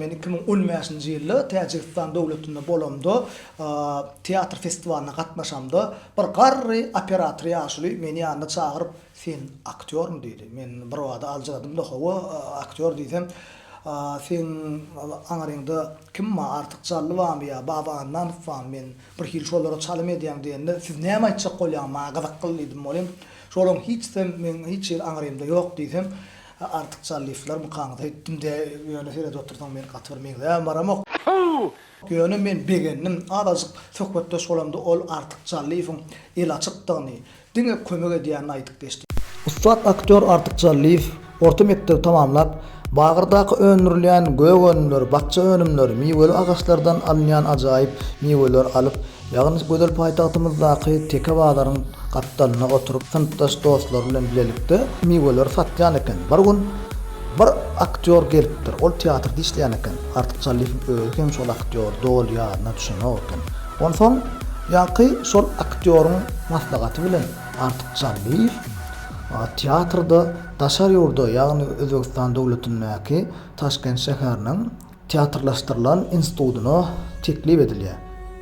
men 2015-nji ýyly Täjikistan dowlatynda bolamda teatr festiwalyna gatnaşamda bir garry operator ýaşuly meni ýanyna çagyryp sen aktyormy diýdi. Men bir wada aljyradım da hawa aktyor diýsem sen aňaryňda kim ma artyk çally bamy ýa babandan fan men bir hil şolara çalym edýän diýende siz näme aýtjak bolýan ma gazak kyldyym bolym. Şolum men hiç ýer aňarymda ýok diýsem artık çallyflar mukaňda etdim de ýöne herede oturdum men gatyr meňde baramok. Ýöne men begendim azazyk söhbetde şolamda ol artık çallyfyň el açykdygyny diňe kömek edýän aýdyp geçdi. Ustad aktyor artık çallyf orta mektep tamamlap Bagyrdaky öňürlýän gög önümler, batça önümler, miweli agaçlardan alınýan ajaýyp miweler alyp, ýagny gödel paýtagtymyzdaky teke baglaryň gatdalyna oturup synpdaş dostlar bilen bilelikde miweler satýan eken. Bir gün bir aktyor gelipdir. Ol teatrda işleýän eken. Artık çallyf hem şol aktyor dol ýadyna düşenok eken. Onsoň ýaky şol aktyoryň maslagaty bilen artık çallyf teatrda daşar ýurda ýagny Özbegistan dowlatynyňky Taşkent şäheriniň teatrlaşdyrylan institutyna teklip edilýär.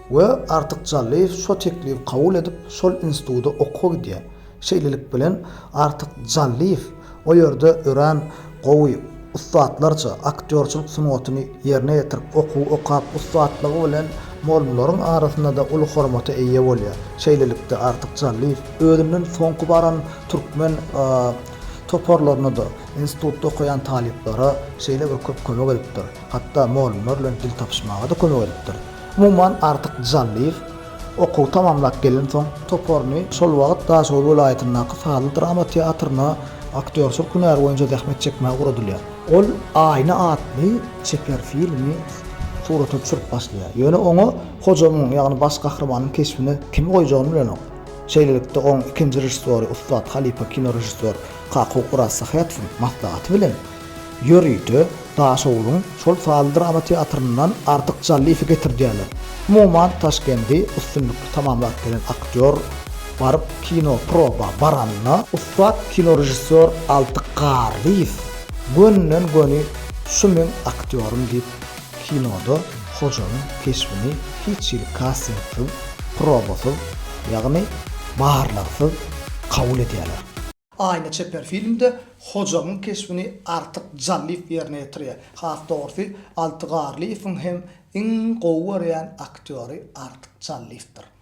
We artık çallyf şo teklip kabul edip şol institutda okuw gidýär. Şeýlelik bilen artık çallyf o ýerde ören gowy ustadlarça aktyorçuluk sunatyny ýerine ýetirip okuw okap ustadlygy bilen molmularyň arasynda da uly hormaty eýe bolýar. Şeýlelikde artık çallyf özünden soňky baran türkmen toporlaryny da institutda okuyan talyplere şeýle bir köp kömek edipdir. Hatda molmular bilen dil tapşmaga da kömek edipdir. Umuman artık çallyf okuw tamamlap gelen soň toporny şol wagt Daşow welaýatynyňky Fadıl drama teatrına aktyorçuluk hünär boýunça dähmet çekmäge guradylýar. Ol aýna atly çeker filmi suraty çyrp başlaýar. Ýöne oňa hojamyň ýagny baş gahrymanyň keşfini kim goýjagyny bilenok. Şeýlelikde oň ikinji rejissor Ustad Halipa kino rejissor Kaku Quras Sahyatowyň maslahaty bilen ýörüýdi. Daşowlyň şol Fadıl drama teatryndan artık çallyfy getirdiler. Umuman Taşkentde üstünlük tamamlap gelen aktyor barıp kino proba baranna Ustad kino rejissor Altyk Garlyf gönnen göni şu men aktyorum diýip kinoda hojanyň keşfini hiç ýyl kassetdi probasy ýagny barlarsy kabul edýärler. Aýna çeper filmde hojanyň keşfini artık çallyf ýerine ýetirýär. Has dogry Altyk Garlyfyň hem iň gowy aktyory artık çallyfdyr.